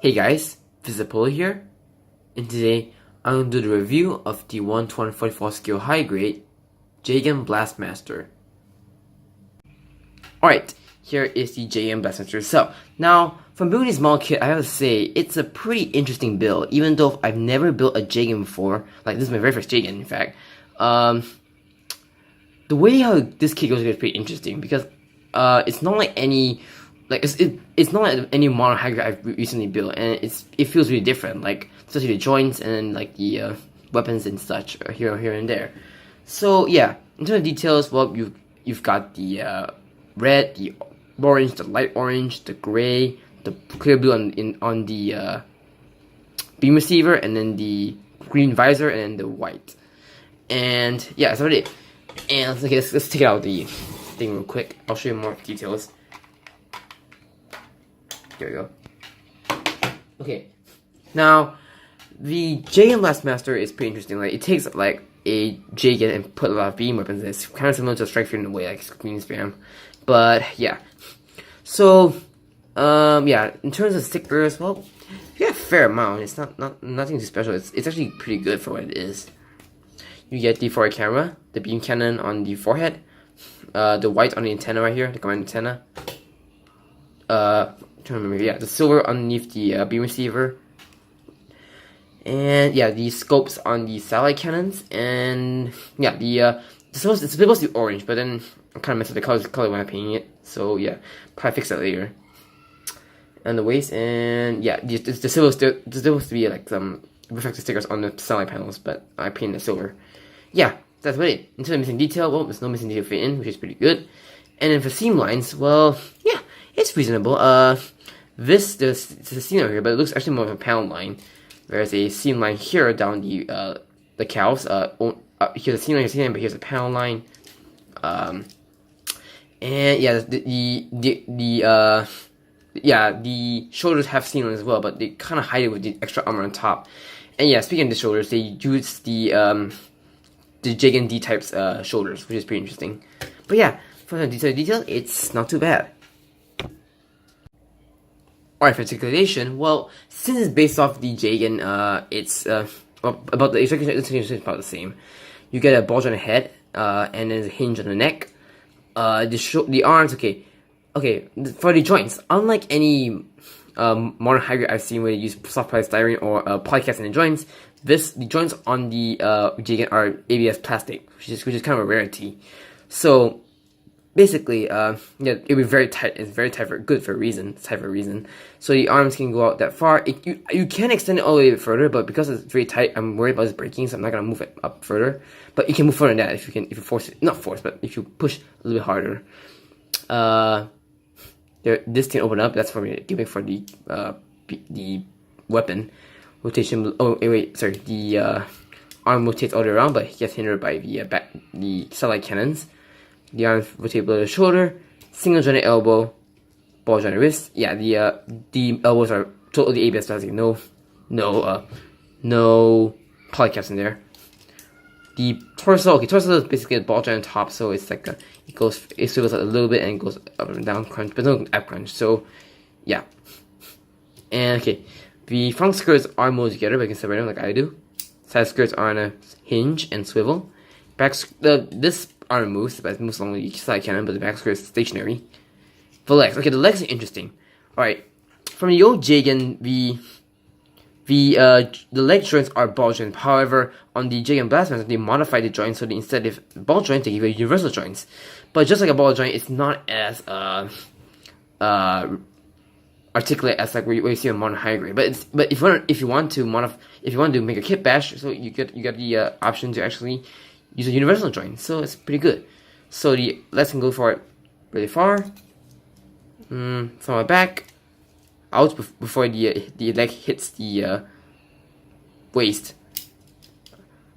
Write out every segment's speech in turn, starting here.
Hey guys, this is Apollo here, and today I'm going to do the review of the 144 skill high grade Jegan Blastmaster. Alright, here is the Jegan Blastmaster. So, now, from building this model kit, I have to say, it's a pretty interesting build, even though I've never built a Jegan before. Like, this is my very first Jegan, in fact. The way how this kit goes is pretty interesting, because it's not like any... it's not like any modern high grade I've recently built, and it feels really different. Like especially the joints and like the weapons and such here and there. So yeah, in terms of details, well you've got the red, the orange, the light orange, the gray, the clear blue on the beam receiver, and then the green visor, and then the white. And yeah, that's about it. And let's take it out of the thing real quick. I'll show you more details. Here we go. Okay, now the Jegan Blastmaster is pretty interesting. Like it takes like a Jegan and put a lot of beam weapons. It's kind of similar to a Strike Fear in a way, like Green Spam. But yeah, so yeah, in terms of stickers, well, you get a fair amount. It's nothing too special. It's actually pretty good for what it is. You get the forward camera, the beam cannon on the forehead, the white on the antenna right here, the command antenna. Trying to remember, yeah, the silver underneath the beam receiver, and yeah, the scopes on the satellite cannons, and yeah, it's supposed to be orange, but then I kind of messed up the color when I'm painting it, so yeah, probably fix that later. And the waist, and yeah, the silver there's supposed to be like some reflective stickers on the satellite panels, but I painted the silver. Yeah, that's about it. In terms of missing detail, well, there's no missing detail fit in, which is pretty good. And then for seam lines, well, yeah, it's reasonable. There's a seam line here, but it looks actually more of a panel line. There's a seam line here down the calves. Here's a seam line, but here's a panel line. And yeah, the shoulders have seam lines as well, but they kind of hide it with the extra armor on top. And yeah, speaking of the shoulders, they use the Jegan D type's shoulders, which is pretty interesting. But yeah, for the detail, it's not too bad. Alright, for articulation, well, since it's based off the Jegan, it's about the articulation is about the same. You get a ball joint head, and then a hinge on the neck. The arms, okay, for the joints, unlike any modern high grade I've seen where they use soft polystyrene or polycast in the joints, the joints on the Jegan are ABS plastic, which is kind of a rarity. So basically, yeah, it'll be very tight. It's very tight for a reason. It's tight for a reason. So the arms can go out that far. You can extend it all the way further, but because it's very tight, I'm worried about it breaking, so I'm not gonna move it up further. But you can move further than that if you force it. Not force, but if you push a little bit harder. This can open up. That's for me giving for the weapon rotation. Oh wait, sorry. The arm rotates all the way around, but it gets hindered by the satellite cannons. The arms rotate below the shoulder, single jointed elbow, ball jointed wrist. Yeah, the elbows are totally ABS plastic. No polycaps in there. The torso, torso is basically a ball joint on top, so it's like it swivels a little bit and goes up and down crunch, but no ab crunch. So yeah, and okay, the front skirts are molded together, but you can separate them like I do. Side skirts are on a hinge and swivel. This arm moves, but it moves along the side cannon, but the back skirt is stationary. The legs, okay, the legs are interesting. Alright, from the old Jegan, the leg joints are ball joints. However, on the Jegan Blastmaster, they modified the joints so that instead of ball joints, they give you universal joints. But just like a ball joint, it's not as articulate as like where you see a modern high grade. But if you want to make a kit bash, so you get the option to actually use a universal joint, so it's pretty good. So the legs can go for it really far. From my back out before the leg hits the waist.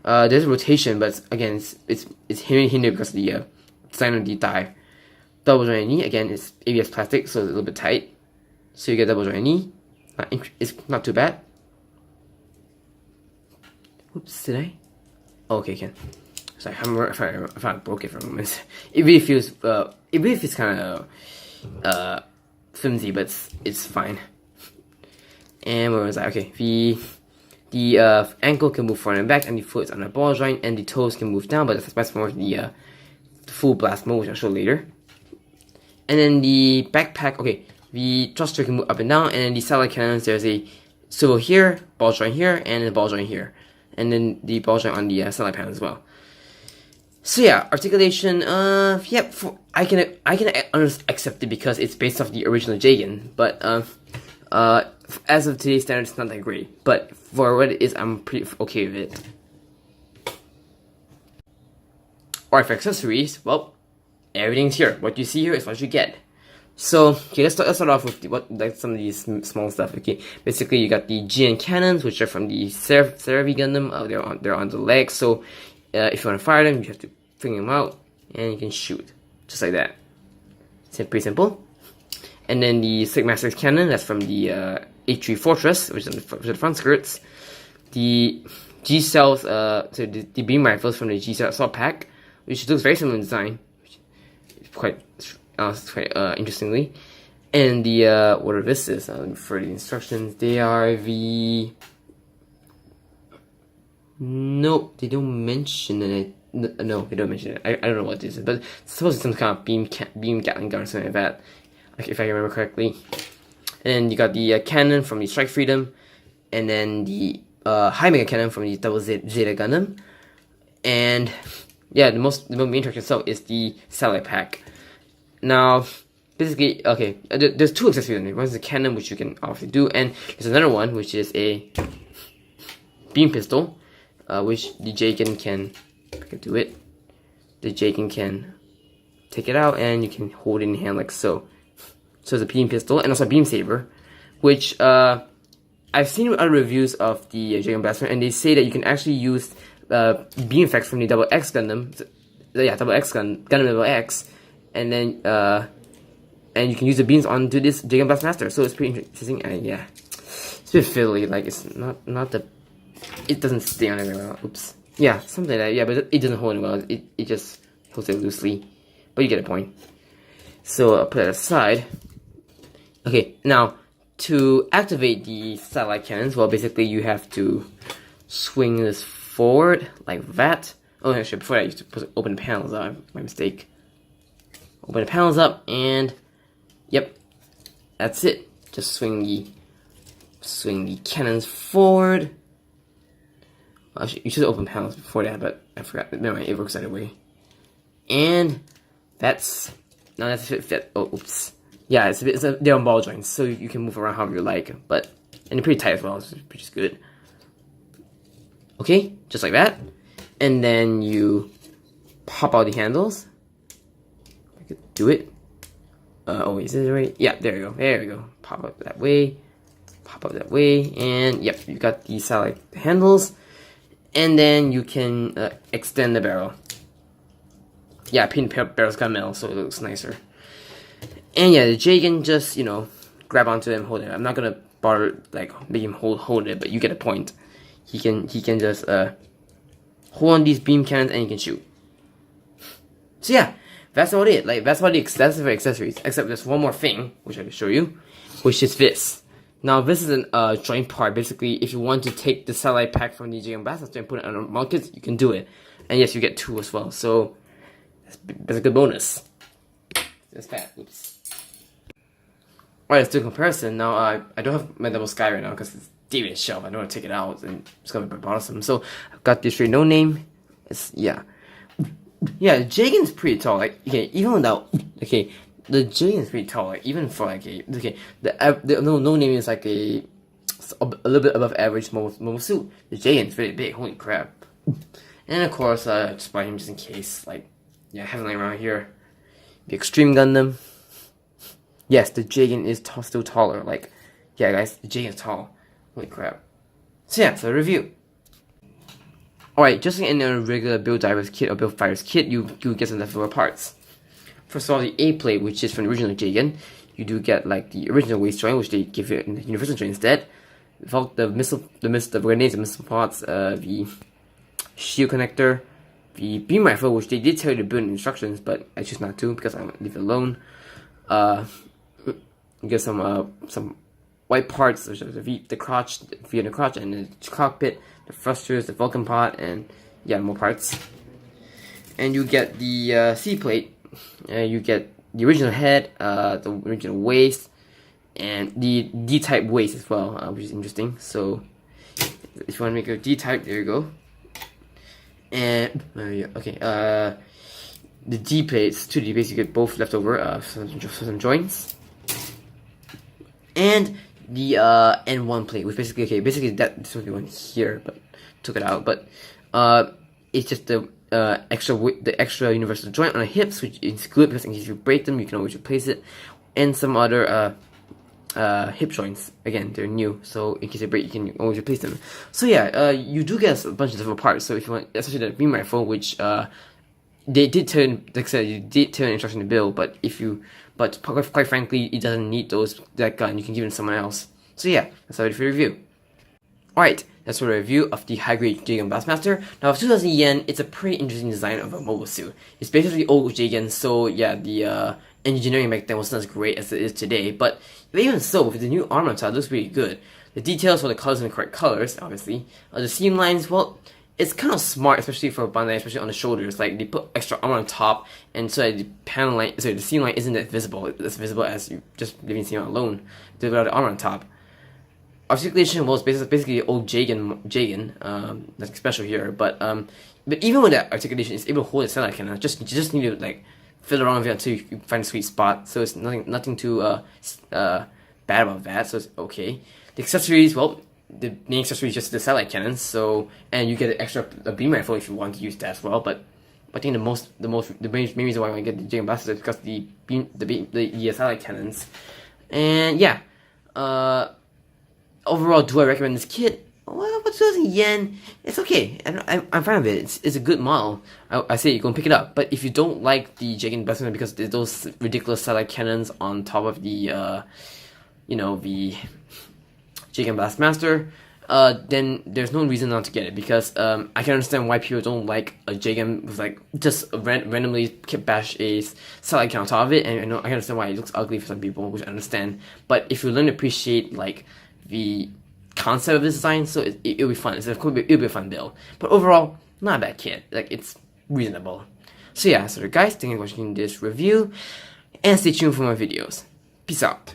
There's a rotation, but again, it's hindered because of the design of the thigh. Double jointed knee, again, it's ABS plastic, so it's a little bit tight. So you get double jointed knee. It's not too bad. Oops, did I? Oh, okay, can. Sorry, if I broke it for a moment. It really feels kind of flimsy, but it's fine. And where was I? Okay, the ankle can move forward and back, and the foot is on a ball joint, and the toes can move down, but that's more of the full blast mode, which I'll show later. And then the backpack, okay, the thruster can move up and down, and then the satellite cannons, there's a swivel here, ball joint here, and a ball joint here. And then the ball joint on the satellite panel as well. So yeah, articulation, yeah, I can accept it because it's based off the original Jegan, but as of today's standards, it's not that great. But for what it is, I'm pretty okay with it. Alright, for accessories, well, everything's here. What you see here is what you get. So, okay, let's start off with some of these small stuff. Okay, basically you got the Jegan cannons, which are from the Cerevi Gundam. They're on the legs. So, if you want to fire them, you have to fling them out, and you can shoot just like that. It's pretty simple. And then the Sigma 6 cannon, that's from the H3 Fortress, which is the front skirts. The G cells, so the beam rifles from the G cell assault pack, which looks very similar in design, quite interestingly. And the what are this is? For the instructions, they are the nope, they don't mention it. No, they don't mention it. I don't know what this is, but it's supposed to be some kind of beam Gatling gun or something like that, if I remember correctly. And then you got the cannon from the Strike Freedom, and then the high mega cannon from the Double Zeta Gundam. And yeah, the main attraction itself is the satellite pack. Now, basically, okay, there's two accessories on it. One is the cannon, which you can obviously do, and there's another one, which is a beam pistol, which the Jegan can, if I can do it, the Jegan can take it out, and you can hold it in hand like so. So it's a beam pistol, and also a beam saber, which I've seen other reviews of the Jegan Blaster, and they say that you can actually use beam effects from the Double X Gundam, Gundam Double X, and then and you can use the beams onto this Jegan Blastmaster. So it's pretty interesting, and yeah, it's a bit fiddly. Like it's not the, it doesn't stay on it very well. Oops. Yeah, something like that. Yeah, but it doesn't hold it well. It just holds it loosely. But you get a point. So I'll put it aside. Okay, now to activate the satellite cannons, well, basically you have to swing this forward like that. Oh, actually, before that, I used to open the panels up. My mistake. Open the panels up, and yep, that's it. Just swing the cannons forward. Well, actually, you should open panels before that, but I forgot. Never mind, it works either way. And that's now that's fit. Oh, oops. Yeah, they're on ball joints, so you can move around however you like. But and they're pretty tight as well, which is good. Okay, just like that, and then you pop out the handles. I could do it. Oh, is it right? Yeah, there you go. There we go. Pop up that way. Pop up that way, and yep, you got the satellite handles. And then you can extend the barrel. Yeah, paint the barrel's got metal, so it looks nicer. And yeah, the Jegan just, grab onto it and hold it. I'm not gonna bother make him hold it, but you get a point. He can just hold on these beam cannons and he can shoot. So yeah, that's about it. That's about that's for accessories. Except there's one more thing which I can show you, which is this. Now this is a joint part. Basically, if you want to take the satellite pack from the Jegan Blaster and put it on a market, you can do it. And yes, you get two as well. So that's a good bonus. That's that. Oops. Alright, let's do a comparison. Now, I don't have my double sky right now because it's deep in the shelf. I don't want to take it out and it's gonna be bothersome. So I've got this straight no name. Yeah, the Jegan's pretty tall. Like, okay, even without, okay, the Jegan's pretty tall. Like, even for like a, okay, the no name is like a little bit above average mobile suit. The Jegan's really big. Holy crap! And of course, just buy him just in case. Like, yeah, having like around here, the Extreme Gundam. Yes, the Jegan is still taller. Like, yeah, guys, the Jegan is tall. Holy crap. So yeah, so review. Alright, just like in a regular build divers kit or build fighters kit, you get some leftover parts. First of all, the A plate, which is from the original Jegan, you do get like the original waist joint, which they give you in the universal joint instead. Without the grenades and missile pods, the shield connector, the beam rifle, which they did tell you to build in instructions, but I choose not to because I leave it alone. You get some white parts, which are the crotch, the V and the crotch, and the cockpit, the thrusters, the Vulcan pod, and yeah, more parts. And you get the C plate, you get the original head, the original waist, and the D-type waist as well, which is interesting. So if you want to make a D-type, there you go. And okay, the D plates, 2 D plates, you get both left over for some joints. And the N1 plate, which basically that's what we want here, but took it out. But it's just the extra universal joint on the hips, which is good because in case you break them, you can always replace it. And some other hip joints. Again, they're new, so in case they break, you can always replace them. So yeah, you do get a bunch of different parts. So if you want, especially the beam rifle, which they did turn, like I said, you did turn instruction to build, but quite frankly, it doesn't need that gun. You can give it to someone else. So yeah, that's all for the review. Alright, that's for a review of the high-grade Jegan Blastmaster. Now, for 2,000 yen, it's a pretty interesting design of a mobile suit. It's basically old Jegan, so yeah, the engineering back then wasn't as great as it is today, but even so, with the new armor on top, it looks pretty good. The details for the colors and the correct colors, obviously. The seam lines, well, it's kind of smart, especially for a Bandai, especially on the shoulders. Like, they put extra armor on top, and so that the seam line isn't that visible. It's as visible as you just leaving seam line alone, without the armor on top. Articulation was basically old Jegan, nothing special here, but even with that articulation, it's able to hold a satellite cannon. You just need to like fiddle around with it until you find a sweet spot. So it's nothing too bad about that. So it's okay. The accessories, well, the main accessory is just the satellite cannons. So and you get an extra beam rifle if you want to use that as well. But I think the main reason why I want to get the Jegan Blaster is because the satellite cannons, and yeah. Overall, do I recommend this kit? Well, for 2,000 yen, it's okay. I'm fine with it. It's a good model. I say you go and pick it up. But if you don't like the Jegan Blaster because there's those ridiculous satellite cannons on top of the, the Jegan Blastmaster, then there's no reason not to get it. Because I can understand why people don't like a Jegan with like just randomly bash a satellite cannon on top of it, and I can understand why it looks ugly for some people, which I understand. But if you learn to appreciate like the concept of this design, so it'll be fun. It'll be a fun build. But overall, not a bad kit. Like, it's reasonable. So yeah, so guys, thank you for watching this review, and stay tuned for more videos. Peace out.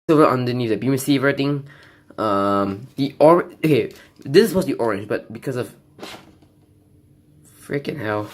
Silver underneath the beam receiver thing. Okay, this is supposed to be orange, but because of freaking hell.